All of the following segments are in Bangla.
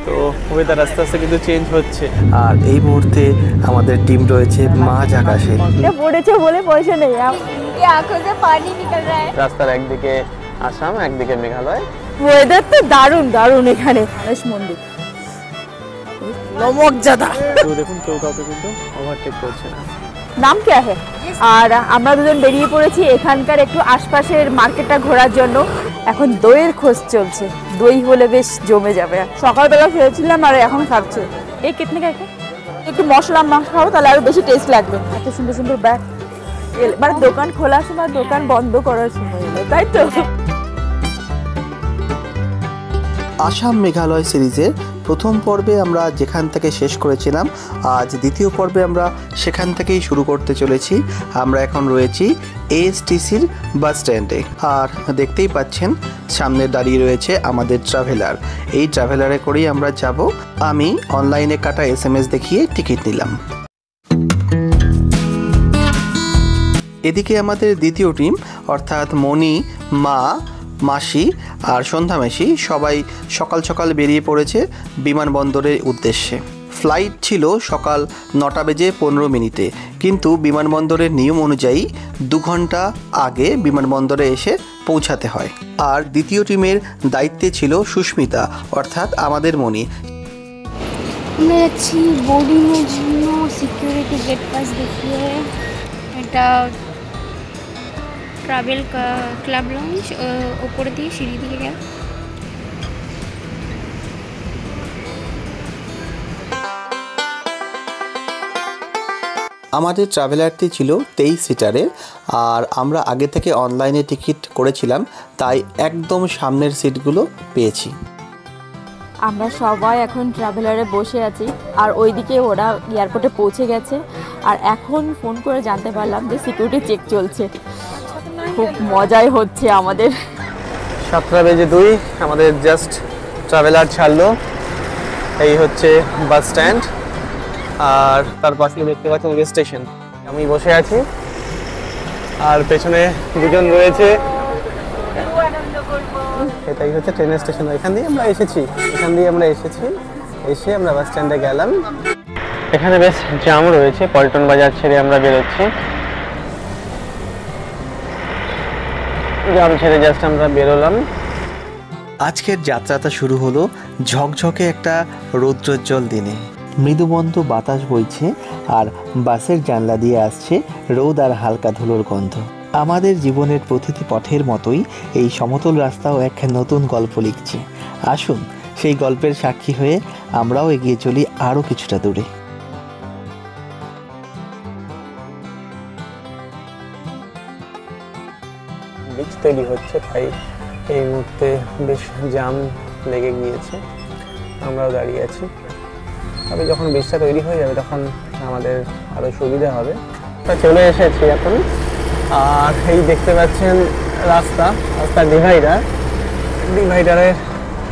তো ওয়েদার আস্তে আস্তে কিন্তু চেঞ্জ হচ্ছে। আর এই মুহূর্তে আমাদের টিম রয়েছে মাঝ আকাশে। পড়েছে বলে পয়সা নেই, আঁখোं से पानी निकल रहा है। রাস্তার একদিকে আসাম, একদিকে মেঘালয়। ওয়েদার তো দারুণ দারুণ এখানে। গণেশ মন্দির লমকজাদা, তো দেখুন কেউ কাউকে কিন্তু ওভারটেক করছে না। নাম क्या है? আর আমরা দুজন বেরিয়ে পড়েছি এখানকার একটু আশপাশের মার্কেটটা ঘোরার জন্য। এখন দইয়ের খোঁজ চলছে, দই হলে বেশ জমে যাবে। সকালবেলা খেয়েছিলাম আর এখন খাচ্ছি। এই কিতনে কা একটু মশলা মাংস খাবো, তাহলে আরো বেশি টেস্ট লাগবে। এত সুন্দর সুন্দর ব্যাগ, মানে দোকান খোলার সময় দোকান বন্ধ করার সময় এলো, তাই তো। আসাম মেঘালয় সিরিজের প্রথম পর্বে আমরা যেখান থেকে শেষ করেছিলাম, আজ দ্বিতীয় পর্বে আমরা সেখান থেকেই শুরু করতে চলেছি। আমরা এখন রয়েছি এএসটিসির বাস স্ট্যান্ডে। আর দেখতেই পাচ্ছেন সামনে দাঁড়িয়ে রয়েছে আমাদের ট্রাভেলার। এই ট্রাভেলারে করেই আমরা যাব। আমি অনলাইনে কাটা SMS দেখিয়ে টিকিট নিলাম। এদিকে আমাদের দ্বিতীয় টিম, অর্থাৎ মণি, মা, মাসি আর সন্ধ্যা মাসি সবাই সকাল সকাল বেরিয়ে পড়েছে বিমানবন্দরের উদ্দেশ্যে। ফ্লাইট ছিল সকাল 9:15, কিন্তু বিমানবন্দরের নিয়ম অনুযায়ী 2 ঘন্টা আগে বিমানবন্দরে এসে পৌঁছাতে হয়। আর দ্বিতীয় টিমের দায়িত্বে ছিল সুস্মিতা, অর্থাৎ আমাদের মণি। मैं अच्छी बोर्डिंगের জন্য সিকিউরিটি গেট পাস দেখিয়ে এটা ট্রাভেল ক্লাব লঞ্চ উপরে দিয়ে সিঁড়ি দিয়ে গেল। আমাদের ট্রাভেলারটি ছিল 23 সিটারের, আর আমরা আগে থেকে অনলাইনে টিকিট করেছিলাম, তাই একদম সামনের সিটগুলো পেয়েছি। আমরা সবাই এখন ট্রাভেলারে বসে আছি, আর ওইদিকে ওরা এয়ারপোর্টে পৌঁছে গেছে। আর এখন ফোন করে জানতে পারলাম যে সিকিউরিটি চেক চলছে। খুব মজাই হচ্ছে আমাদের। 7:02 আমাদের জাস্ট ট্রাভেলার ছাড়লো। এই হচ্ছে বাস স্ট্যান্ড, আর তার পাশে দেখতে পাচ্ছেন রেল স্টেশন। আমি বসে আছি আর পেছনে দুজন রয়েছে। এটাই হচ্ছে ট্রেনের স্টেশন। এখান দিয়ে আমরা এসেছি, এসে আমরা বাস স্ট্যান্ডে গেলাম। এখানে বেশ জ্যাম রয়েছে, পল্টন বাজার ছেড়ে আমরা বেরোচ্ছি। জ্যাম ছেড়ে জাস্ট আমরা বেরোলাম। আজকের যাত্রাটা শুরু হলো ঝকঝকে একটা রৌদ্রোজ্জ্বল দিনে। মৃদুমন্দ বাতাস বইছে আর বাসের জানলা দিয়ে আসছে রোদ আর হালকা ধুলোর গন্ধ। আমাদের জীবনের প্রতিটি পথের মতোই এই সমতল রাস্তাও এক নতুন গল্প লিখছে। আসুন সেই গল্পের সাক্ষী হয়ে আমরাও এগিয়ে চলি আরও কিছুটা দূরে। ব্রিজ তৈরি হচ্ছে, তাই এই মুহূর্তে বেশ জ্যাম লেগে গিয়েছে। আমরাও দাঁড়িয়ে আছি, তবে যখন ব্রিজটা তৈরি হয়ে যাবে তখন আমাদের আরও সুবিধা হবে। চলে এসেছি এখন। আর এই দেখতে পাচ্ছেন রাস্তা ডিভাইডারের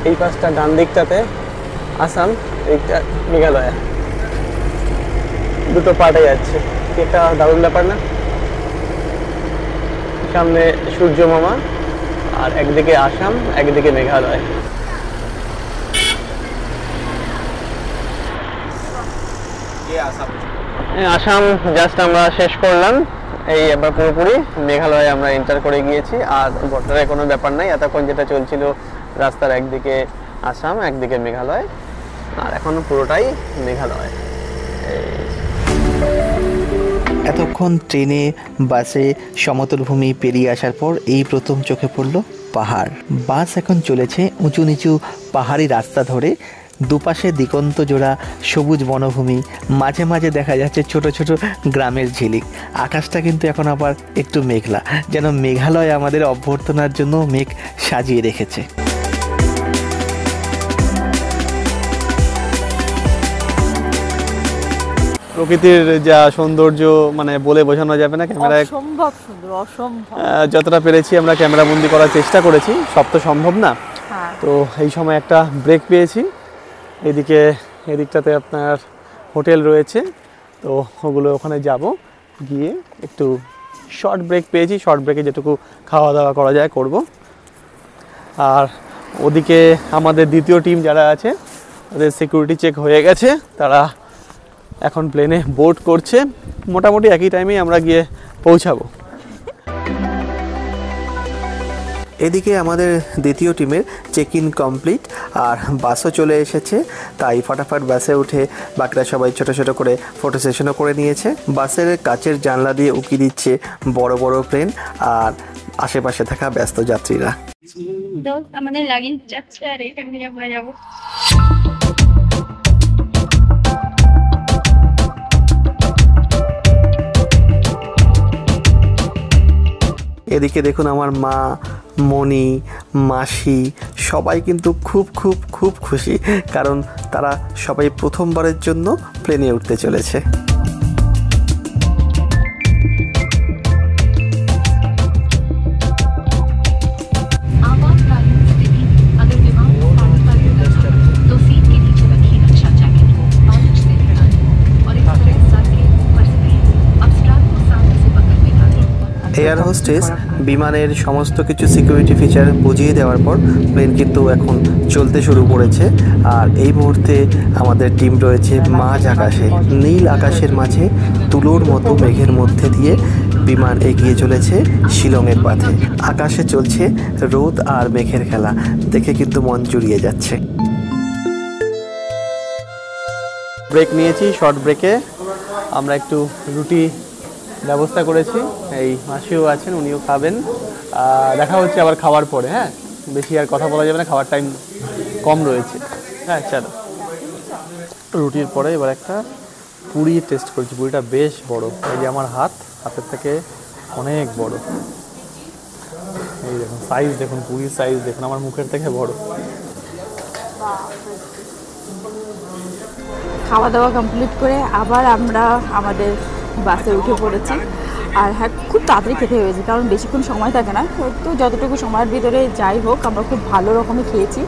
এই পাশটা ডান দিকটাতে আসাম, এইটা মেঘালয়, দুটো পার্টে যাচ্ছে। এটা দারুণ ব্যাপার না? সামনে সূর্য মামা, আর একদিকে আসাম, একদিকে মেঘালয়। আসাম জাস্ট আমরা শেষ করলাম, এই এবার পুরোপুরি মেঘালয়ে আমরা এন্টার করে গিয়েছি। আর বর্ডারে কোনো ব্যাপার নাই, এতক্ষণ যেটা চলছিল রাস্তার একদিকে আসাম, একদিকে মেঘালয়, আর এখন পুরোটাই মেঘালয়। এতক্ষণ ট্রেনে, বাসে সমতল ভূমি পেরিয়ে আসার পর এই প্রথম চোখে পড়ল পাহাড়। বাস এখন চলেছে উঁচু নিচু পাহাড়ি রাস্তা ধরে। দুপাশে দিগন্ত জোড়া সবুজ বনভূমি, মাঝে মাঝে দেখা যাচ্ছে ছোট ছোট গ্রামের ঝিলিক। আকাশটা কিন্তু এখন আবার একটু মেঘলা, যেন মেঘালয় আমাদের অভ্যর্থনার জন্য মেঘ সাজিয়ে রেখেছে। প্রকৃতির যা সৌন্দর্য মানে বলে বোঝানো যাবে না। ক্যামেরায় অসম্ভব সুন্দর, অসম্ভব। যতটা পেরেছি আমরা ক্যামেরা বন্দি করার চেষ্টা করেছি, সব তো সম্ভব না। তো এই সময় একটা ব্রেক পেয়েছি। এদিকটাতে আপনার হোটেল রয়েছে, তো ওখানে যাব, গিয়ে একটু শর্ট ব্রেক পেয়েছি। শর্ট ব্রেকে যেটুকু খাওয়া দাওয়া করা যায় করব। আর ওদিকে আমাদের দ্বিতীয় টিম যারা আছে ওদের সিকিউরিটি চেক হয়ে গেছে, তারা এখন প্লেনে বোর্ড করছে। মোটামুটি একই টাইমেই আমরা গিয়ে পৌঁছাবো। এদিকে আমাদের দ্বিতীয় টিমের চেক ইন কমপ্লিট আর বাসও চলে এসেছে, তাই ফটাফট বাসে উঠে বাকিরা সবাই ছোট ছোট করে ফটো সেশনও করে নিয়েছে। বাসের কাচের জানলা দিয়ে উকি দিচ্ছে বড় বড় প্লেন আর আশেপাশে থাকা ব্যস্ত যাত্রীরা। তো আমাদের লাগেজ যাচ্ছে আর এখান থেকে আমরা যাবো। এদিকে দেখুন আমার মা, মণি, মাসি সবাই কিন্তু খুব খুব খুব খুশি, কারণ তারা সবাই প্রথমবারের জন্য প্লেনে উঠতে চলেছে। এয়ার হোস্টেস বিমানের সমস্ত কিছু সিকিউরিটি ফিচার বুঝিয়ে দেওয়ার পর প্লেন কিন্তু এখন চলতে শুরু করেছে। আর এই মুহূর্তে আমাদের টিম রয়েছে মাঝ আকাশে, নীল আকাশের মাঝে তুলোর মতো মেঘের মধ্যে দিয়ে বিমান এগিয়ে চলেছে শিলংয়ের পথে। আকাশে চলছে রোদ আর মেঘের খেলা, দেখে কিন্তু মন জুড়িয়ে যাচ্ছে। ব্রেক নিয়েছি, শর্ট ব্রেকে আমরা একটু রুটি ব্যবস্থা করেছি। এই মাসিও আছেন, উনিও খাবেন। দেখা হচ্ছে আবার খাওয়ার পরে। হ্যাঁ, বেশি আর কথা বলা যাবে না, খাওয়ার টাইম কম রয়েছে। হ্যাঁ চলো। রুটির পরে এবার একটা পুরি টেস্ট করছি। পুরিটা বেশ বড়, এই যে আমার হাতের থেকে অনেক বড়। এই দেখুন সাইজ, দেখুন পুরির সাইজ দেখুন, আমার মুখের থেকে বড়। খাওয়া দাওয়া কমপ্লিট করে আবার আমরা আমাদের বাসে উঠে পড়েছি। আর হ্যাঁ, খুব তাড়াতাড়ি খেতে হয়েছে, কারণ বেশিক্ষণ সময় থাকে না। তো যতটুকু সময়ের ভিতরে যাই হোক, আমরা খুব ভালো রকমই খেয়েছি।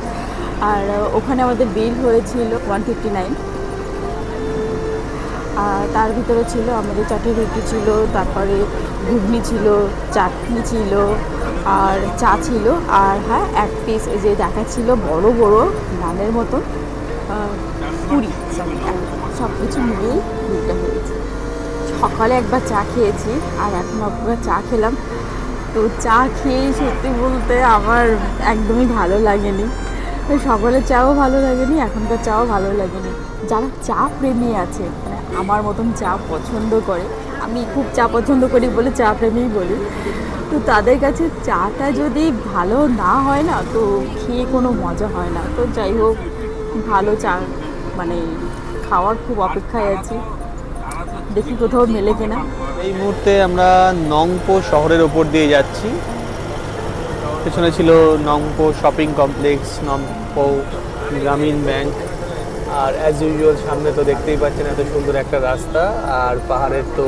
আর ওখানে আমাদের বিল হয়েছিল 159। আর তার ভিতরে ছিল আমাদের 4টে রুটি ছিল, তারপরে ঘুগনি ছিল, চাটনি ছিল, আর চা ছিল। আর হ্যাঁ, এক পিস এই যে দেখাচ্ছিল বড় বড় নানের মতো পুরি, সব কিছু মিলিয়েই বিলটা হয়েছে। সকালে একবার চা খেয়েছি আর এখন একবার চা খেলাম। তো চা খেয়ে সত্যি বলতে আমার একদমই ভালো লাগেনি। সকালের চাও ভালো লাগেনি, এখনকার চাও ভালো লাগেনি। যারা চা প্রেমী আছে, মানে আমার মতন চা পছন্দ করে, আমি খুব চা পছন্দ করি বলে চা প্রেমীই বলি, তো তাদের কাছে চাটা যদি ভালো না হয় না, তো খেয়ে কোনো মজা হয় না। তো যাই হোক, ভালো চা মানে খাওয়ার খুব অপেক্ষায় আছি, দেখি কোথাও মেলে কিনা। এই মুহূর্তে আমরা নংপো শহরের ওপর দিয়ে যাচ্ছি। পেছনে ছিল নংপো শপিং কমপ্লেক্স, নংপো গ্রামীণ ব্যাংক। আর অ্যাজ ইউজুয়াল সামনে তো দেখতেই পাচ্ছেন এত সুন্দর একটা রাস্তা, আর পাহাড়ের তো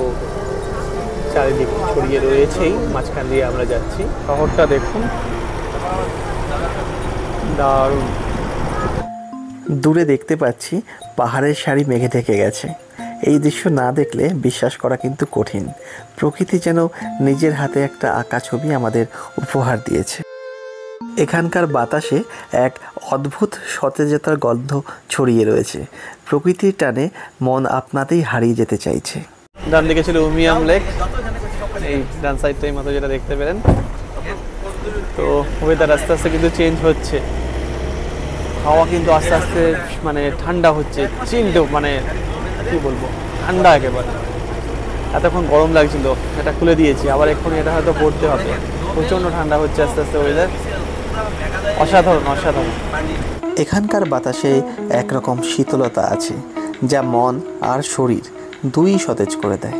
চারিদিক ছড়িয়ে রয়েছেই, মাঝখান দিয়ে আমরা যাচ্ছি। শহরটা দেখুন, দারুণ। দূরে দেখতে পাচ্ছি পাহাড়ের সারি মেঘে ঢেকে গেছে। এই দৃশ্য না দেখলে বিশ্বাস করা কিন্তু কঠিন। প্রকৃতি যেন নিজের হাতে একটা আঁকা ছবি আমাদের উপহার দিয়েছে। এখানকার বাতাসে এক অদ্ভুত সতেজতার গন্ধ ছড়িয়ে রয়েছে। প্রকৃতির টানে মন আপনাতেই হারিয়ে যেতে চাইছে। ডান দিকে ছিল উমিয়াম লেক, এই ডান সাইডটাই মতো যেটা দেখতে পেলেন। তো ওয়েদার আস্তে আস্তে কিন্তু চেঞ্জ হচ্ছে, হাওয়া কিন্তু আস্তে আস্তে মানে ঠান্ডা হচ্ছে, চিল্ড, মানে কি বলবো, ঠান্ডা একেবারে। এতক্ষণ গরম লাগছিল, এটা খুলে দিয়েছি, আবার এক্ষুনি এটা হয়তো পড়তে হবে। প্রচণ্ড ঠান্ডা হচ্ছে আস্তে আস্তে ওয়েদার, অসাধারণ অসাধারণ। এখানকার বাতাসে একরকম শীতলতা আছে, যা মন আর শরীর দুই সতেজ করে দেয়।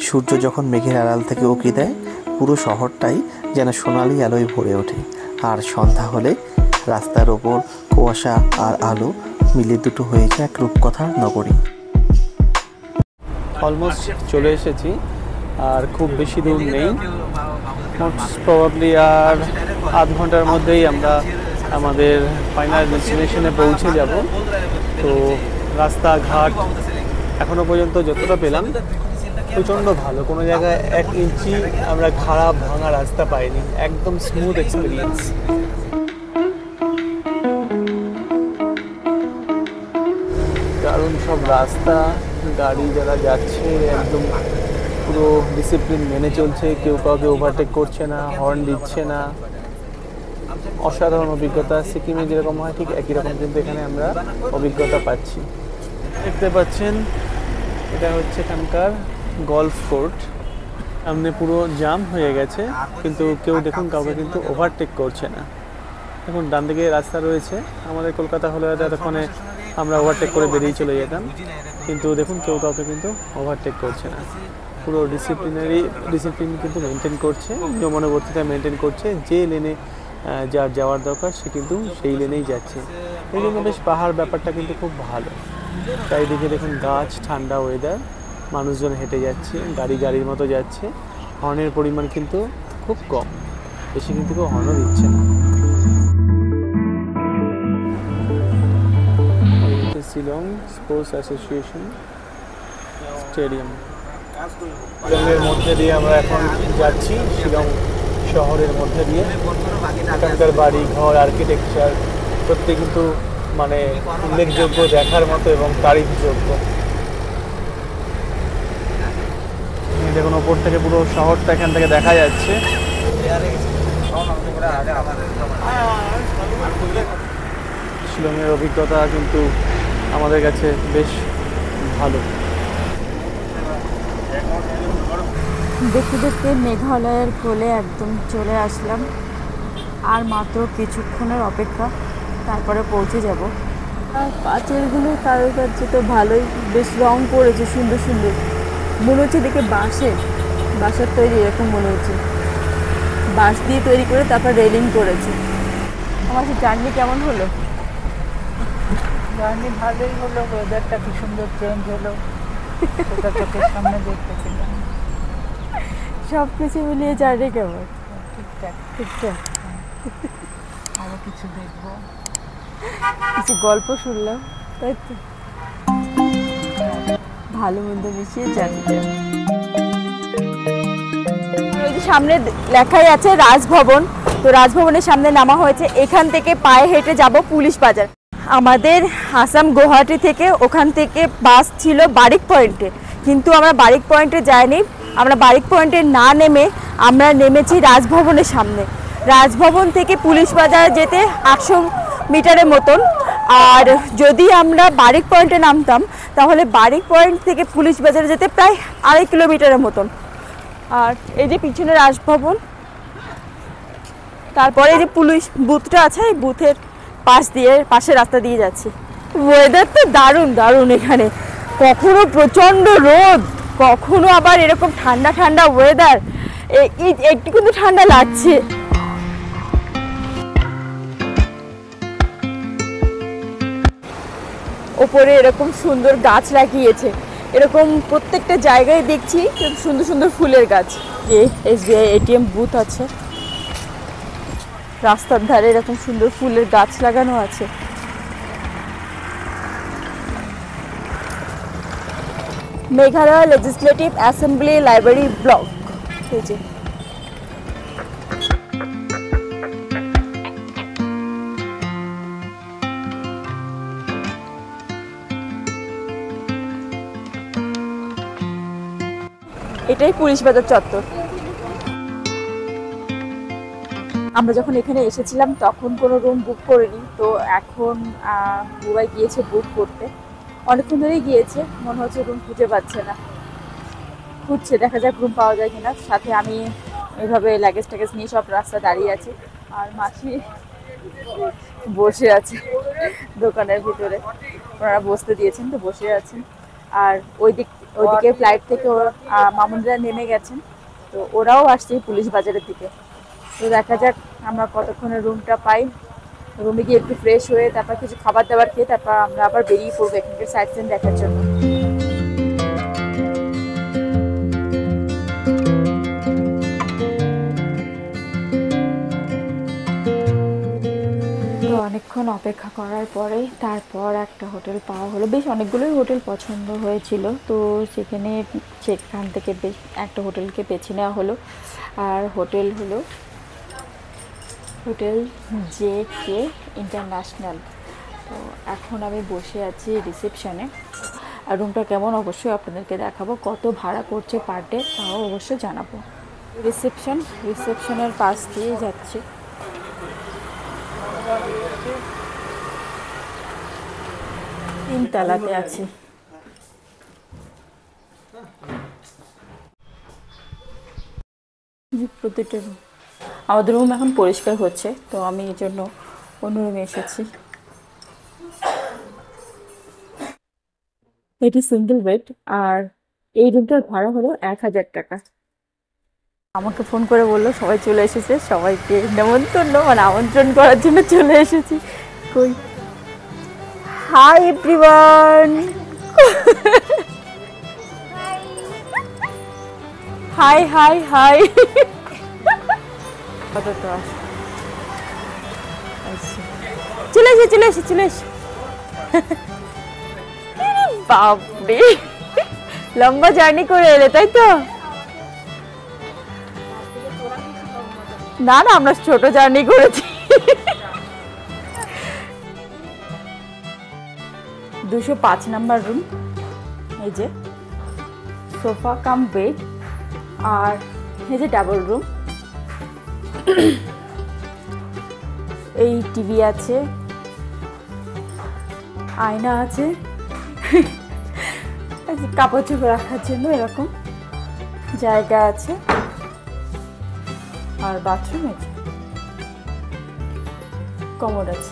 সূর্য যখন মেঘের আড়াল থেকে উঁকি দেয়, পুরো শহরটাই যেন সোনালি আলোয় ভরে ওঠে। আর সন্ধ্যা হলে রাস্তার ওপর কুয়াশা আর আলো মিলে দুটো হয়ে যায় এক রূপকথার নগরী। অলমোস্ট চলে এসেছি, আর খুব বেশি দূর নেই। মোস্ট প্রবাবলি আর আধ ঘন্টার মধ্যেই আমরা আমাদের ফাইনাল ডেস্টিনেশনে পৌঁছে যাব। তো রাস্তাঘাট এখনও পর্যন্ত যতটা পেলাম প্রচণ্ড ভালো, কোনো জায়গায় 1 ইঞ্চি আমরা খারাপ ভাঙা রাস্তা পাইনি, একদম স্মুথ এক্সপিরিয়েন্স। দারুণ সব রাস্তা, গাড়ি যারা যাচ্ছে একদম পুরো ডিসিপ্লিন মেনে চলছে, কেউ কাউকে ওভারটেক করছে না, হর্ন দিচ্ছে না। অসাধারণ অভিজ্ঞতা। সিকিমে যেরকম হয় ঠিক একই রকম কিন্তু এখানে আমরা অভিজ্ঞতা পাচ্ছি। দেখতে পাচ্ছেন এটা হচ্ছে এখানকার গলফ কোর্ট। সামনে পুরো জাম হয়ে গেছে, কিন্তু কেউ দেখুন কাউকে কিন্তু ওভারটেক করছে না। দেখুন ডান দিকে রাস্তা রয়েছে। আমাদের কলকাতা হলে এতক্ষণে আমরা ওভারটেক করে বেরিয়ে চলে যেতাম, কিন্তু দেখুন কেউ কাউকে কিন্তু ওভারটেক করছে না। পুরো ডিসিপ্লিন কিন্তু মেনটেন করছে, নিয়মানুবর্তিতা মেনটেন করছে। যে লেনে যার যাওয়ার দরকার সে কিন্তু সেই লেনেই যাচ্ছে। এই জন্য বেশ পাহাড় ব্যাপারটা কিন্তু খুব ভালো। চারিদিকে দেখুন গাছ, ঠান্ডা ওয়েদার, মানুষজন হেঁটে যাচ্ছে, গাড়ির মতো যাচ্ছে। হর্নের পরিমাণ কিন্তু খুব কম, বেশি কিন্তু কেউ হর্নও দিচ্ছে না। Shillong Sports Association Stadium. শিলংয়ের মধ্যে দিয়ে আমরা এখন যাচ্ছি, শিলং শহরের মধ্যে দিয়ে। এখানকার বাড়ি ঘর, আর্কিটেকচার সত্যি কিন্তু মানে উল্লেখযোগ্য, দেখার মতো এবং তারিফযোগ্য। দেখুন ওপর থেকে পুরো শহরটা এখান থেকে দেখা যাচ্ছে। শিলংয়ের অভিজ্ঞতা কিন্তু আমাদের কাছে বেশ ভালো। দেখতে দেখতে মেঘালয়ের কোলে একদম চলে আসলাম। আর মাত্র কিছুক্ষণের অপেক্ষা, তারপরে পৌঁছে যাব। আর পাঁচিলগুলো কারুকার্য তো ভালোই, বেশ রং করেছে সুন্দর সুন্দর। মনে হচ্ছে দেখে বাঁশের তৈরি, এরকম মনে হচ্ছে। বাঁশ দিয়ে তৈরি করে তারপর রেলিং করেছে। আমার জার্নি কেমন হলো? জার্নি ভালোই হলো, ওয়েদারটা কি সুন্দর চেঞ্জ হলো, সেটা চোখের সামনে দেখতেছিলাম। সব কিছু মিলিয়ে জার্নি কেমন? ঠিকঠাক। আরো কিছু দেখবো, কিছু গল্প শুনলাম, তাই তো। ভালো মন্দ মিশিয়ে জার্নিটা। ওই যে সামনে লেখাই আছে রাজভবন, তো রাজভবনের সামনে নামা হয়েছে। এখান থেকে পায়ে হেঁটে যাব পুলিশ বাজার। আমাদের আসাম গুয়াহাটি থেকে ওখান থেকে বাস ছিল বারিক পয়েন্টে, কিন্তু আমরা বারিক পয়েন্টে যাইনি। আমরা বারিক পয়েন্টে না নেমে আমরা নেমেছি রাজভবনের সামনে। রাজভবন থেকে পুলিশ বাজার যেতে 800 মিটারের মতন। আর যদি আমরা বারিক পয়েন্টে নামতাম তাহলে বারিক পয়েন্ট থেকে পুলিশ বাজারে যেতে প্রায় 2.5 কিলোমিটারের মতন। আর এই যে পিছনে রাজভবন, তারপরে এই যে পুলিশ বুথটা আছে, এই বুথের পাশের রাস্তা দিয়ে যাচ্ছি। ওয়েদার তো দারুণ দারুণ এখানে। কখনো প্রচণ্ড রোদ, কখনো আবার এরকম ঠান্ডা ঠান্ডা ওয়েদার। একটু কিন্তু ঠান্ডা লাগছে। ওপরে এরকম সুন্দর গাছ লাগিয়েছে, এরকম প্রত্যেকটা জায়গায় দেখছি সুন্দর সুন্দর ফুলের গাছ। যে SBI ATM বুথ আছে, রাস্তার ধারে এরকম সুন্দর ফুলের গাছ লাগানো আছে। Meghalaya legislative assembly library block. এই যে এটাই পুলিশ বাজার চত্বর। আমরা যখন এখানে এসেছিলাম তখন কোনো রুম বুক করিনি, তো এখন বুবাই গিয়েছে বুক করতে। অনেকক্ষণ ধরেই গিয়েছে, মনে হচ্ছে রুম খুঁজে পাচ্ছে না, খুঁজছে, দেখা যাক রুম পাওয়া যায় কিনা। সাথে আমি এইভাবে লাগেজ ট্যাগেজ নিয়ে সব রাস্তা দাঁড়িয়ে আছি, আর মাসি বসে আছে দোকানের ভিতরে। ওনারা বসতে দিয়েছেন তো বসে আছেন। আর ওইদিকে ফ্লাইট থেকে মামুনরা নেমে গেছেন, তো ওরাও আসছে পুলিশ বাজারের দিকে। তো দেখা যাক আমরা কতক্ষণে রুমটা পাই। রুমে গিয়ে একটু ফ্রেশ হয়ে তারপর কিছু খাবার দাবার খেয়ে তারপর আমরা আবার বেরিয়ে পড়বো এখানকার সাইট সিন দেখার জন্য। তো অনেকক্ষণ অপেক্ষা করার পরে তারপর একটা হোটেল পাওয়া হলো। বেশ অনেকগুলোই হোটেল পছন্দ হয়েছিল, তো সেখান থেকে বেশ একটা হোটেলকে বেছে নেওয়া হলো। আর হোটেল হলো হোটেল JK ইন্টারন্যাশনাল। তো এখন আমি বসে আছি রিসেপশনে, আর রুমটা কেমন অবশ্যই আপনাদেরকে দেখাবো, কত ভাড়া পড়ছে পার ডে তাও অবশ্যই জানাবো। রিসেপশনের পাশ দিয়ে যাচ্ছি। তিনতলাতে আছি। প্রতিটা রুম, আমাদের রুম এখন পরিষ্কার হচ্ছে, তো আমি এই জন্য অন্য রুমে এসেছি। এটি সিঙ্গেল বেড, আর এই রুমটার ভাড়া হলো 1000 টাকা। আমাকে ফোন করে বললো সবাই চলে এসেছে, সবাইকে নেমন্তন্ন মানে আমন্ত্রণ করার জন্য চলে এসেছি। কই, hi everyone, high high high. চলে এসে চলে এসে চলে এসে। বাপরে, লম্বা জার্নি করে এলে তাই তো? না না, আমরা ছোট জার্নি করেছি। 205 নাম্বার রুম। এই যে সোফা কাম বেড, আর এই যে ডাবল রুম। এই টিভি আছে, আয়না আছে, কাপড় চোপড় রাখার জন্য এরকম জায়গা আছে, আর বাথরুম আছে, কমোড আছে।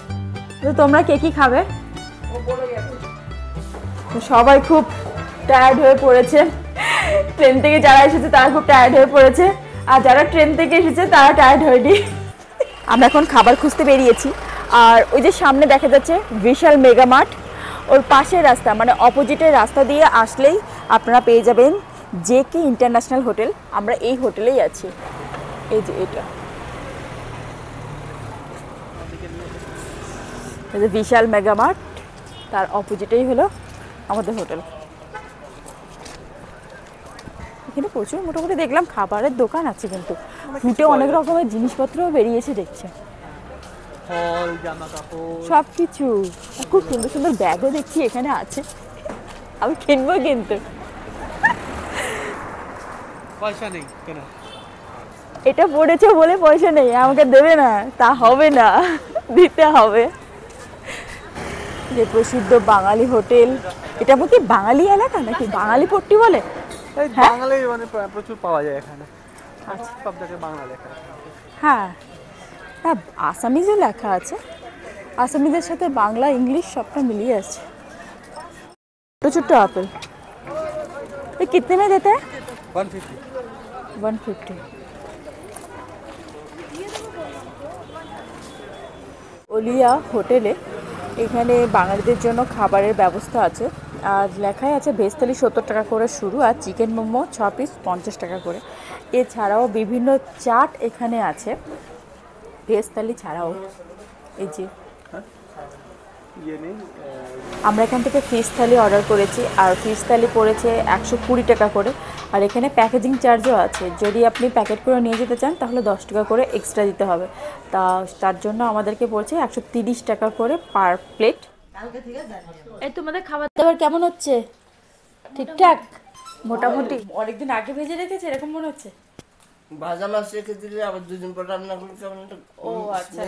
তো তোমরা কে কি খাবে? তো সবাই খুব টায়ার্ড হয়ে পড়েছে, ট্রেন থেকে যারা এসেছে তারা খুব টায়ার্ড হয়ে পড়েছে, আর যারা ট্রেন থেকে এসেছে তারা টায়ার্ড হয়নি। আমরা এখন খাবার খুঁজতে বেরিয়েছি, আর ওই যে সামনে দেখা যাচ্ছে বিশাল মেগা মার্ট, ওর পাশের রাস্তা মানে অপোজিটের রাস্তা দিয়ে আসলেই আপনারা পেয়ে যাবেন জেকে ইন্টারন্যাশনাল হোটেল। আমরা এই হোটেলেই আছি। এই যে এটা বিশাল মেগা মার্ট, তার অপোজিটেই হলো আমাদের হোটেল। এখানে প্রচুর মোটামুটি দেখলাম খাবারের দোকান আছে, কিন্তু ফুটে অনেক রকমের জিনিসপত্রও বেরিয়েছে দেখছে, সব কিছু। খুব সুন্দর সুন্দর ব্যাগও দেখছি এখানে আছে, আমি কিনবো কিন্তু। পয়সা নেই কেন? এটা পড়েছে বলে পয়সা নেই, আমাকে দেবে না তা হবে না, দিতে হবে। যে প্রসিদ্ধ বাঙালি হোটেল, এটা কি বাঙালি এলাকা নাকি বাঙালি পট্টি বলে? বাঙালি মানে প্রচুর পাওয়া যায় এখানে, সব জায়গায় বাংলা লেখা। হ্যাঁ, আসামিজও লেখা আছে, আসামিজের সাথে বাংলা ইংলিশ সবটা মিলিয়ে আছে। ছোটো ছোট্ট আপেল। ये कितने में देते हैं? 150। ওলিয়া হোটেলে এখানে বাঙালিদের জন্য খাবারের ব্যবস্থা আছে, আর লেখাই আছে ভেজ থালি 70 টাকা করে শুরু, আর চিকেন মোমো 6 পিস 50 টাকা করে। এছাড়াও বিভিন্ন চাট এখানে আছে ভেজ থালি ছাড়াও। এই যে আমরা এখান থেকে ফিশ থালি অর্ডার করেছি, আর ফিশ থালি পড়েছে 120 টাকা করে, আর এখানে প্যাকেজিং চার্জও আছে। যদি আপনি প্যাকেট করে নিয়ে যেতে চান তাহলে 10 টাকা করে এক্সট্রা দিতে হবে, তার জন্য আমাদেরকে পড়ছে 130 টাকা করে পার প্লেট। এই তোমাদের খাবার দাবার কেমন হচ্ছে? ঠিকঠাক মোটামুটি? অনেকদিন আগে ভেজে রেখেছে এরকম মনে হচ্ছে। ভাজা মাছ রেখে দিলে আবার দুদিন পর রান্না করলে কেমন একটা ও আচ্ছা,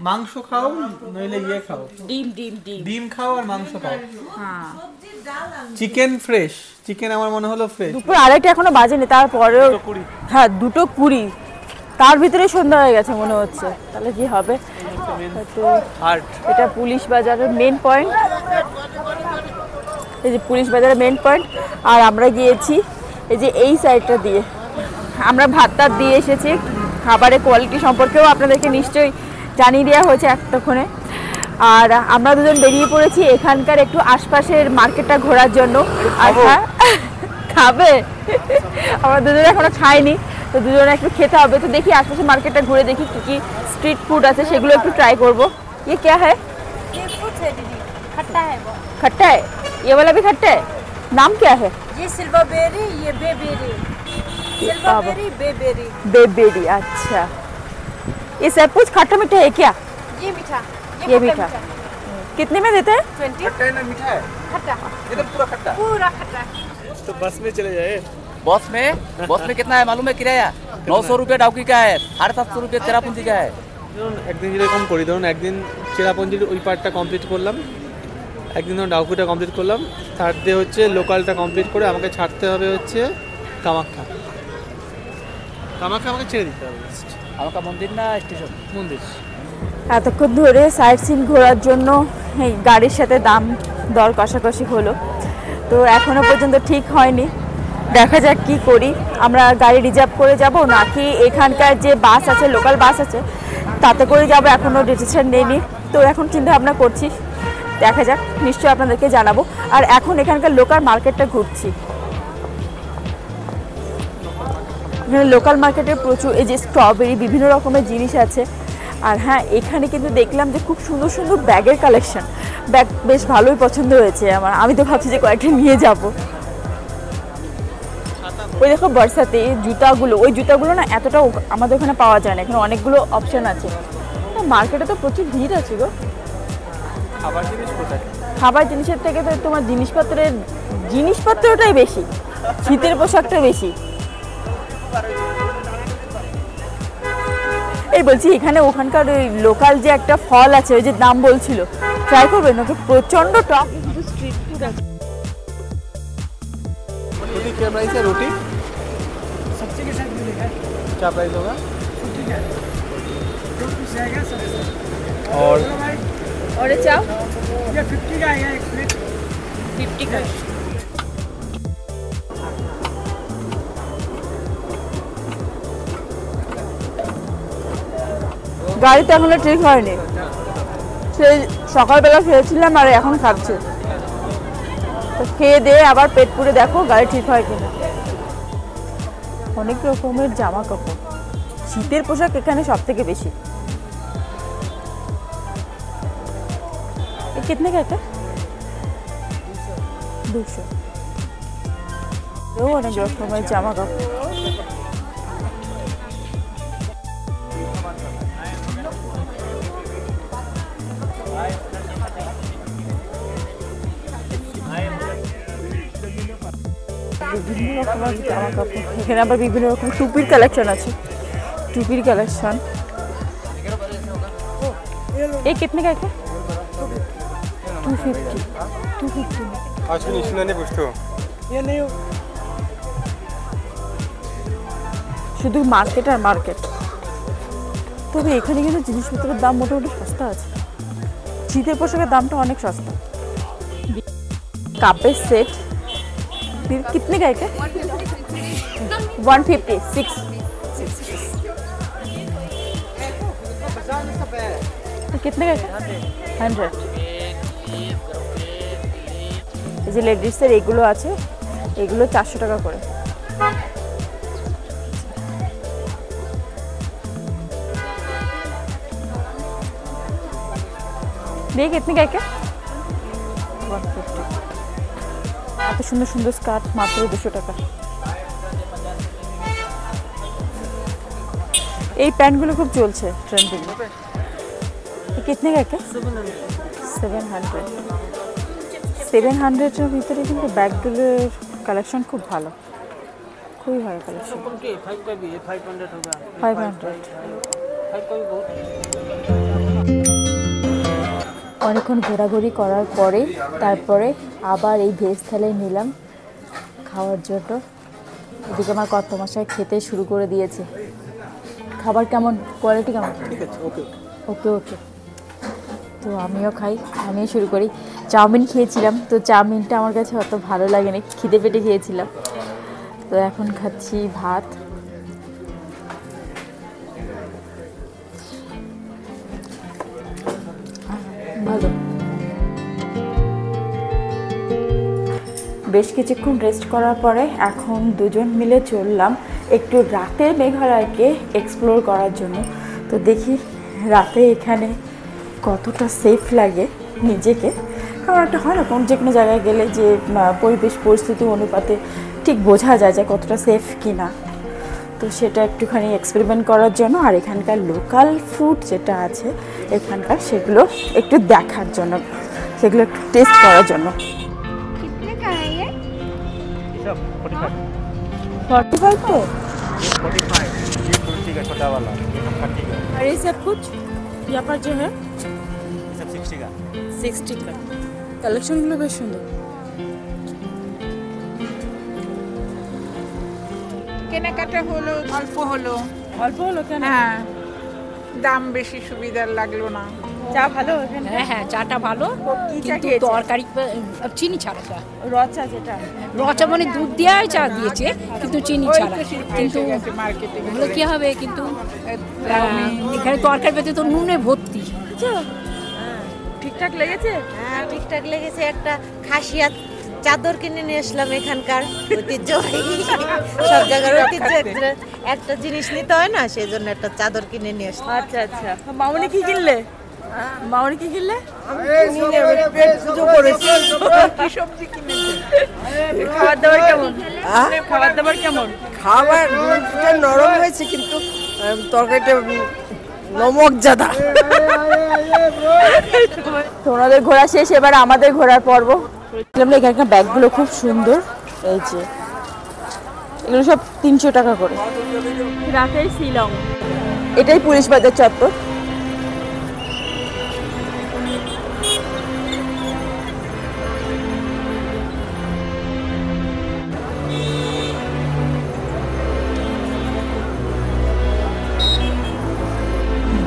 মাংস খাও নইলে ইয়ে খাও, ডিম ডিম ডিম ডিম খাও আর মাংস খাও। হ্যাঁ, চিকেন ফ্রেশ, চিকেন আমার মনে হলো ফ্রেশ। দুপুর 2:30 এখনো বাজেনি, তারপরেও হ্যাঁ 2:20, তার ভিতরে সন্ধ্যা হয়ে গেছে মনে হচ্ছে। তাহলে কি হবে? এটা পুলিশ বাজারের মেন পয়েন্ট, এই যে পুলিশ বাজারের মেন পয়েন্ট। আর আমরা গিয়েছি এই যে এই সাইডটা দিয়ে, আমরা ভাতটা দিয়ে এসেছি। খাবারের কোয়ালিটি সম্পর্কেও আপনাদেরকে নিশ্চয়ই জানিয়ে দেওয়া হয়েছে এতক্ষণে। আর আমরা দুজন বেরিয়ে পড়েছি এখানকার একটু আশপাশের মার্কেটটা ঘোরার জন্য। আর খাবে, আমরা দুজনে এখনো খাইনি, তো দুজনে একটু খেতে হবে। তো দেখি আশপাশের মার্কেটটা ঘুরে দেখি কি কি स्ट्रीट फूड আছে সেগুলো একটু ট্রাই করব। ये क्या है? ये फ्रूट है दीदी, खट्टा है वो। खट्टा है, ये वाला भी खट्टा है। नाम क्या है? ये सिल्वर बेरी, ये bayberry. Silver berry, bayberry. Bayberry, अच्छा। ये सब कुछ खट्टा मीठा है क्या? ये मीठा। ये मीठा कितने में देते हैं? 20 खट्टा है ना मीठा है? खट्टा एकदम पूरा खट्टा। पूरा खट्टा। तो बस में चले जाए। बस में कितना है मालूम है किराया? 900 रुपये डाउकी का है, 750 रुपये চেরাপুঞ্জি का है। ধরুন একদিন যেরকম করি, ধরুন একদিন চেরাপুঞ্জির ওই পার্টটা কমপ্লিট করলাম, একদিন ধরুন ডাউকিটা কমপ্লিট করলাম, থার্ড ডে হচ্ছে লোকালটা কমপ্লিট করে আমাকে ছাড়তে হবে হচ্ছে কামাখ্যা। কামাখ্যা আমাকে ছেড়ে দিতে হবে আমাকে মন্দির না স্টেশন? মন্দির। এতক্ষণ ধরে সাইট সিন ঘোরার জন্য এই গাড়ির সাথে দাম দর কষাকষি হলো, তো এখনো পর্যন্ত ঠিক হয়নি। দেখা যাক কি করি, আমরা গাড়ি রিজার্ভ করে যাব নাকি এখানকার যে বাস আছে, লোকাল বাস আছে তাতে করে যাব, এখনও ডিসিশন নেইনি। তো এখন চিন্তা ভাবনা করছি, দেখা যাক, নিশ্চয়ই আপনাদেরকে জানাবো। আর এখন এখানকার লোকাল মার্কেটটা ঘুরছি। এখানে লোকাল মার্কেটে প্রচুর এই যে স্ট্রবেরি বিভিন্ন রকমের জিনিস আছে। আর হ্যাঁ, এখানে কিন্তু দেখলাম যে খুব সুন্দর সুন্দর ব্যাগের কালেকশন, ব্যাগ বেশ ভালোই পছন্দ হয়েছে আমার। আমি তো ভাবছি যে কয়েকটা নিয়ে যাব। ওই দেখো বর্ষাতে জুতাগুলো, ওই জুতাগুলো না এতটা আমাদের ওখানে পাওয়া যায় না, এখানে অনেকগুলো অপশান আছে। মার্কেটে তো প্রচুর ভিড় আছে গো। খাবার জিনিসের থেকে তো তোমার জিনিসপত্রটাই বেশি, শীতের পোশাকটা বেশি। এই বলছি এখানে ওখানকার ওই লোকাল যে একটা ফল আছে, ওই যে নাম বলছিল, ট্রাই করবেন ওকে, প্রচন্ড টক। স্ট্রিট ফুড আছে। रोटी क्या प्राइस है? रोटी सब्जी के साथ मिलेगा। क्या प्राइस होगा? ठीक है 2 पीस आएगा सबसे। और और चाव ये 50 का आएगा एक प्लेट। 50 का। গাড়ি তো এখনো ঠিক হয়নি, সেই সকালবেলা খেয়েছিলাম আর এখন খাচ্ছি। তো খেয়ে দিয়ে আবার পেট পুরে দেখো গাড়ি ঠিক হয় কিনা। অনেক রকমের জামা কাপড়, শীতের পোশাক এখানে সব থেকে বেশি। कितने का है? 200। অনেক রকমের জামা কাপড়। বিভিন্ন রকমের জামা কাপড়, এখানে আবার বিভিন্ন রকম টুপির কালেকশন আছে, টুপির কালেকশন। এই कितने का है? 250। आज भी निशाना नहीं पूछते हो? ये नहीं हो। শুধু মার্কেট আর মার্কেট। তবে এখানে কিন্তু জিনিসপত্রের দাম মোটামুটি সস্তা আছে, শীতের পোশাকের দামটা অনেক সস্তা। কাপের সেট कितने का है? 156। कितने का है? 100। এই যে লেডিসের এগুলো আছে, এগুলো 400 টাকা করে। দেখ कितने का है? 150। এত সুন্দর সুন্দর স্কার্ট মাত্র 200 টাকা। এই প্যান্টগুলো খুব চলছে ট্রেন্ডিং। कितने का है? 700। 700-এর ভিতরে কিন্তু ব্যাগগুলোর কালেকশন খুব ভালো, খুবই ভালো কালেকশন। 5 का भी है, 500 होगा। 500। 5 का भी बहुत। অনেকক্ষণ ঘোরাঘুরি করার পরে তারপরে আবার এই ভেজ থালি নিলাম খাওয়ার জন্য। এদিকে আমার কর্তামশাই খেতে শুরু করে দিয়েছে। খাবার কেমন, কোয়ালিটি কেমন? ঠিক আছে, ওকে ওকে ওকে। তো আমিও খাই, আমিও শুরু করি। চাউমিন খেয়েছিলাম, তো চাউমিনটা আমার কাছে অত ভালো লাগেনি, খিদে পেটে খেয়েছিলাম। তো এখন খাচ্ছি ভাত। ভালো। বেশ কিছুক্ষণ রেস্ট করার পরে এখন দুজন মিলে চললাম একটু রাতের মেঘালয়কে এক্সপ্লোর করার জন্য। তো দেখি রাতে এখানে কতটা সেফ লাগে নিজেকে। কারণ একটা হয় না, কোন যে কোনো জায়গায় গেলে যে পরিবেশ পরিস্থিতি অনুপাতে ঠিক বোঝা যায় যে কতটা সেফ কি না। তো সেটা একটুখানি এক্সপেরিমেন্ট করার জন্য, আর এখানকার লোকাল ফুড যেটা আছে এখানকার সেগুলো একটু দেখার জন্য, সেগুলো একটু টেস্ট করার জন্য। कितने का है ये? 45 तो 45 ये तुलसी का छोटा वाला, ये सब 30 का, और ये सब कुछ यहाँ पर जो है ये सब 60 का। 60 का। কালেকশনগুলো বেশ সুন্দর। কেনাকাটা হলো, অল্প হলো। অল্প হলো কেন? হ্যাঁ, দাম বেশি সুবিধার লাগলো না। চা ভালো এখানে? হ্যাঁ হ্যাঁ, চাটা ভালো, কি চা কিন্তু খেয়েছে? তরকারি চিনি ছাড়া চা। রচা যেটা রচা মানে দুধ দেওয়া চা দিয়েছে, কিন্তু চিনি ওই ছাড়া। তো শিল্প কিন্তু এসে গেছে মার্কেটে। ওগুলো কি হবে, কিন্তু এখানে তরকারি পেতে তো নুনে ভর্তি। ঠিকঠাক লেগেছে? হ্যাঁ, ঠিকঠাক লেগেছে। একটা খাসিয়া চাদর কিনে নিয়ে আসলাম, এখানকার ঐতিহ্যবাহী সব জায়গার ঐতিহ্য একটা জিনিস নিতে হয় না, সেই জন্য একটা চাদর কিনে নিয়ে আসলাম। আচ্ছা আচ্ছা। মামনি কি কিনলে? মামনি কি কিনলে? পুজো করেছি। কি সবজি কিনেছে? খাবার দাবার কেমন? খাবার দাবার কেমন? খাবার নরম হয়েছে, কিন্তু তরকারিটা নমক জাদা। তোমাদের ঘোরা শেষ, এবার আমাদের ঘোরার পর্ব। এখানকার ব্যাগগুলো খুব সুন্দর, এই যে এগুলো সব 300 টাকা করে। রাতের শিলং, এটাই পুলিশ বাজার চত্বর।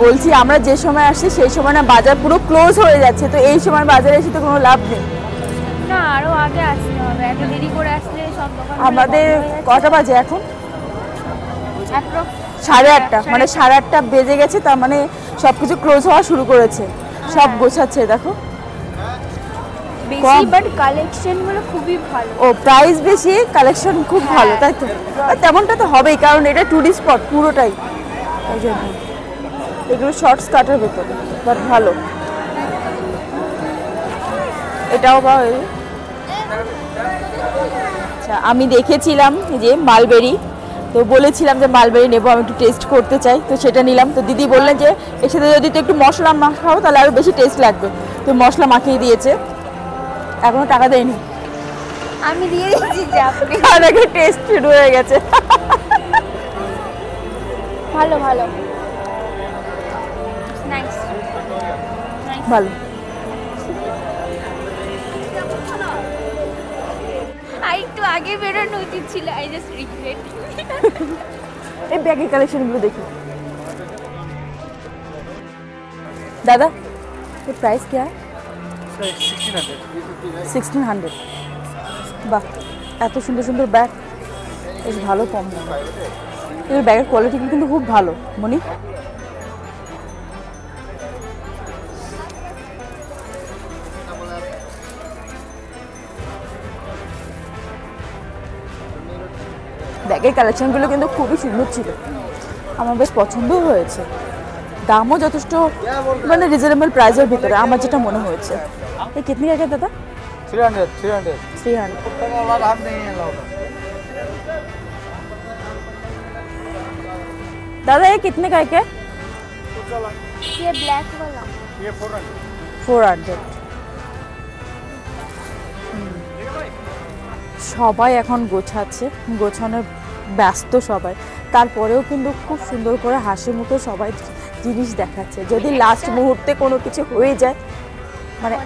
বলছি আমরা যে সময় আসছি সেই সময় না বাজার পুরো ক্লোজ হয়ে যাচ্ছে, তো এই সময় বাজারে এসে তো কোনো লাভ নেই। না, আরো আগে আসতে হবে, এত দেরি করে আসলে সব দোকান আমাদের কটা বাজে এখন? অ্যাপ্রক্স 8:30, মানে 8:30 বেজে গেছে, তার মানে সবকিছু ক্লোজ হওয়া শুরু করেছে, সব গোছাচ্ছে। দেখো বেশি, কম। বাট কালেকশন গুলো খুবই ভালো। ও প্রাইস বেশি, কালেকশন খুব ভালো, তাই তো? আর তেমনটা তো হবেই, কারণ এটা টুরিস্ট স্পট পুরোটাই, এই জন্য। এগুলো শর্টস কাটের ভেতরে, বাট ভালো। এটাও আচ্ছা, আমি দেখেছিলাম যে মালবেরি, তো বলেছিলাম যে মালবেরি নেবো, আমি একটু টেস্ট করতে চাই, তো সেটা নিলাম। তো দিদি বললেন যে এর সাথে যদি তো একটু মশলা মাখাও তাহলে আরও বেশি টেস্ট লাগবে, তো মশলা মাখিয়ে দিয়েছে, এখনো টাকা দেয়নি। আমি দিয়ে দিচ্ছি যে আপনি। আর আগে টেস্ট শুরু হয়ে গেছে। ভালো ভালো, নাইস। ভালো। আর একটু আগে বেরোনো উচিত ছিল, আই জাস্ট রিগ্রেট। এই ব্যাগের কালেকশনগুলো দেখি। दादा ये प्राइस क्या है? 1600। বাহ, এত সুন্দর সুন্দর ব্যাগ, বেশ ভালো কম দামে। এর ব্যাগের কোয়ালিটি কিন্তু খুব ভালো। মনি, ব্যাগের কালেকশনগুলো কিন্তু খুবই সুন্দর ছিল, আমার বেশ পছন্দও হয়েছে। দামও যথেষ্ট, মানে রিজনেবল প্রাইসের ভিতরে আমার যেটা মনে হয়েছে। ये कितने का दादा? 300 300। दादा ये कितने का है? ये ब्लैक वाला ये 400। সবাই এখন গোছাচ্ছে, গোছানোর ব্যস্ত সবাই, তারপরেও কিন্তু খুব সুন্দর করে হাসি মুখে সবাই জিনিস দেখাচ্ছে। যদি লাস্ট মুহূর্তে কোনো কিছু হয়ে যায়, মানে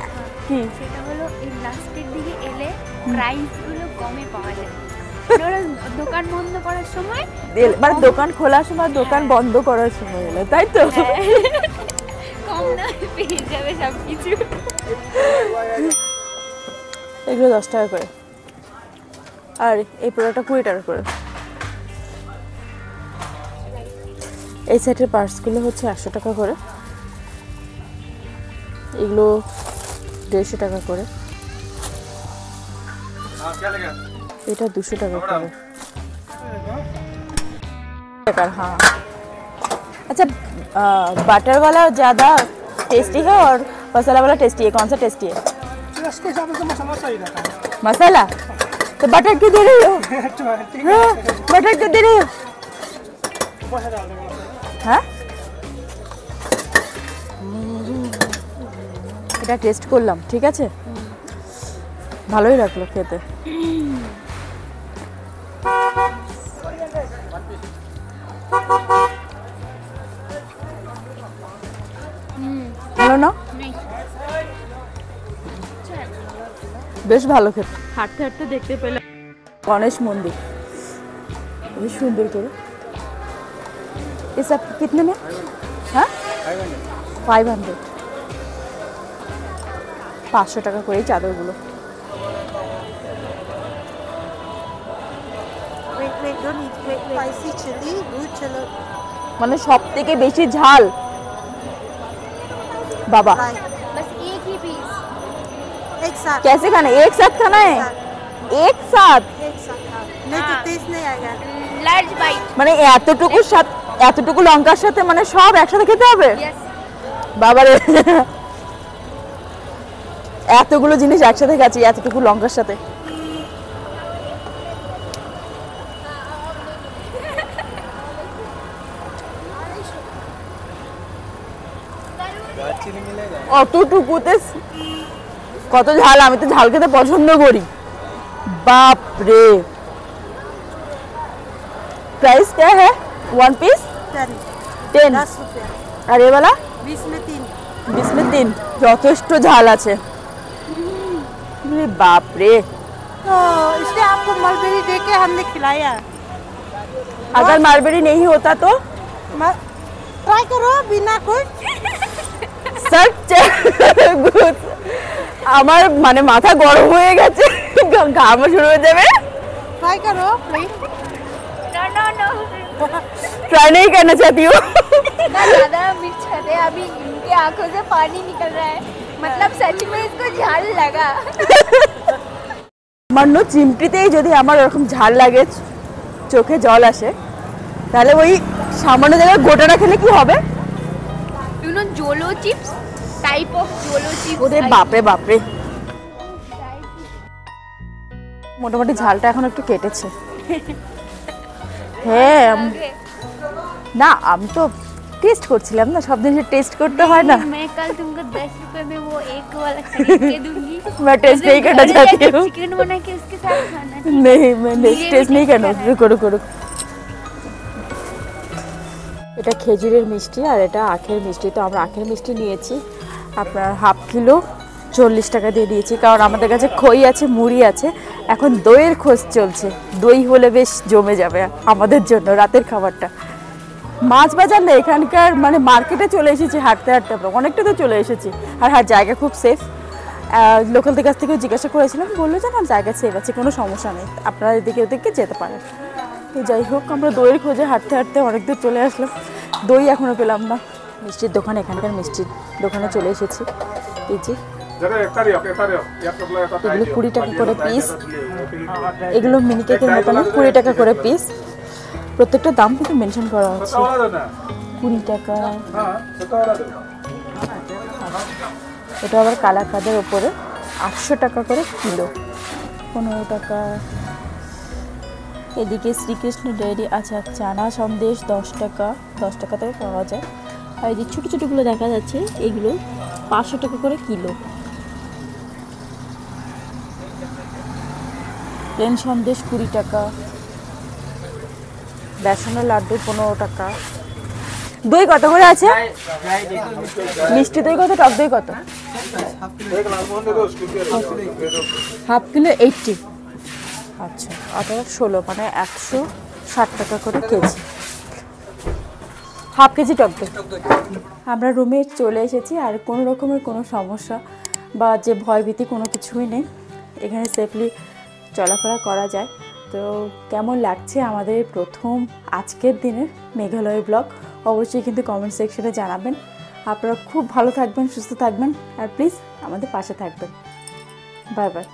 কি সেটা হলো এই লাস্টের দিকে এলে প্রাইসগুলো কমে পাওয়া যায়। ওরা দোকান বন্ধ করার সময়, মানে দোকান খোলার সময়, দোকান বন্ধ করার সময় এলো, তাই তো? কম দামে পেয়ে যাবে সব কিছু। এগুলো 10 টাকা করে, আর এই প্রোডাক্টটা 20 টাকা করে। এই সেটের পার্টসগুলো হচ্ছে 100 টাকা করে, এগুলো 150 টাকা করে, এটা 200 টাকা করে। हाँ, अच्छा बटर वाला ज़्यादा टेस्टी है और मसाला वाला टेस्टी है, कौन सा टेस्टी है? इसके हिसाब से मसाला सही रहता है। मसाला तो बटर क्यों दे रही हो? हाँ, बटर क्यों दे रही हो? হ্যাঁ, এটা টেস্ট করলাম, ঠিক আছে, ভালোই লাগলো খেতে। ভালো না? বেশ ভালো খেতে। হাঁটতে হাঁটতে দেখতে পেলাম গণেশ মন্দির, বেশ সুন্দর করে। এসব কিতনে में? হ্যাঁ 500, 500 টাকা করে এই চাদরগুলো। মানে সব থেকে বেশি ঝাল बाबा। बस एक ही पीस। एक साथ कैसे खाना है? एक साथ खाना है? एक साथ नहीं तो टेस्ट नहीं आएगा। Large bite. মানে এতটুকু লঙ্কার সাথে মানে সব একসাথে খেতে হবে? यस। বাবারে, এতগুলো জিনিস একসাথে খাচ্ছি এতটুকু লঙ্কার সাথে। অতটুকুতে কত ঝাল! আমি তো ঝাল খেতে পছন্দ করি। बाप रे, प्राइस क्या है? 1 पीस 10। 10 रुपया। और ये वाला 20 में 3। 20 में 3। যথেষ্ট ঝাল আছে। बाप रे, तो इसलिए आपको मलबेरी दे के हमने खिलाया। अगर मालबेरी नहीं होता तो ट्राई करो बिना कुछ। আমার মানে মাথা গরম হয়ে গেছে, ঘামও শুরু হয়ে যাবে। ट्राई करो please. No no no. Try नहीं करना चाहती हूँ। ना ज़्यादा मिर्च खाते हैं, अभी इनके आंखों से पानी निकल रहा है, मतलब सच में इसको झाल लगा। মান্য চিমটিতেই যদি আমার এরকম ঝাল লাগে, চোখে জল আসে, তাহলে ওই সামান্য জায়গায় গোটাটা খেলে কি হবে? You know Jolo chips? Type of Jolo chips. ওরে বাপরে বাপরে, মোটামুটি ঝালটা এখন একটু কেটেছে। হ্যাঁ, না আমি তো টেস্ট করছিলাম না, সব জিনিস টেস্ট করতে হয় না। मैं कल तुमको 10 रुपए में वो एक वाला खरीद के दूंगी। मैं टेस्ट नहीं करना चाहती हूँ। चिकन बना के उसके साथ खाना। नहीं, मैं टेस्ट नहीं करना। रुको रुको रुको, এটা খেজুরের মিষ্টি আর এটা আখের মিষ্টি। তো আমরা আখের মিষ্টি নিয়েছি, আপনার হাফ কিলো 40 টাকা দিয়ে দিয়েছি, কারণ আমাদের কাছে খই আছে, মুড়ি আছে, এখন দইয়ের খোঁজ চলছে। দই হলে বেশ জমে যাবে আমাদের জন্য রাতের খাবারটা। মাছ বাজার না, এখানকার মানে মার্কেটে চলে এসেছি হাঁটতে হাঁটতে, আমরা অনেকটা তো চলে এসেছি। আর হ্যাঁ, জায়গা খুব সেফ। লোকালদের কাছ থেকেও জিজ্ঞাসা করেছিলাম, বললো যে না জায়গা সেফ আছে, কোনো সমস্যা নেই, আপনারা এদিকে ওদিকে যেতে পারেন। তো যাই হোক, আমরা দইয়ের খোঁজে হাঁটতে হাঁটতে অনেক দূর চলে আসলাম, দই এখনও পেলাম না। মিষ্টির দোকান, এখানকার মিষ্টির দোকানে চলে এসেছি। এই যে এগুলো 20 টাকা করে পিস, এগুলো মিনি কেকের মতন 20 টাকা করে পিস। প্রত্যেকটা দাম কিন্তু মেনশন করা আছে, 20 টাকা। এটা আবার কালাকাঁদের ওপরে 800 টাকা করে কিলো, 15 টাকা। এদিকে শ্রীকৃষ্ণ ডেয়ারি, আচ্ছা চানা সন্দেশ 10 টাকা, 10 টাকা থেকে পাওয়া যায়। আর এই যে ছোটো ছোটোগুলো দেখা যাচ্ছে, এগুলো 500 টাকা করে কিলো। প্লেন সন্দেশ 20 টাকা, বেসনের লাড্ডু 15 টাকা। দই কত করে আছে? মিষ্টি দই কত, টক দই কত? Half kilo 80। আচ্ছা, 16 মানে 160 টাকা করে কেজি। হাফ কেজি টক দই। আমরা রুমে চলে এসেছি, আর কোনো রকমের কোনো সমস্যা বা যে ভয়ভীতি কোনো কিছুই নেই, এখানে সেফলি চলাফেরা করা যায়। তো কেমন লাগছে আমাদের প্রথম আজকের দিনের মেঘালয় ব্লগ, অবশ্যই কিন্তু কমেন্ট সেকশনে জানাবেন। আপনারা খুব ভালো থাকবেন, সুস্থ থাকবেন, আর প্লিজ আমাদের পাশে থাকবেন। Bye bye.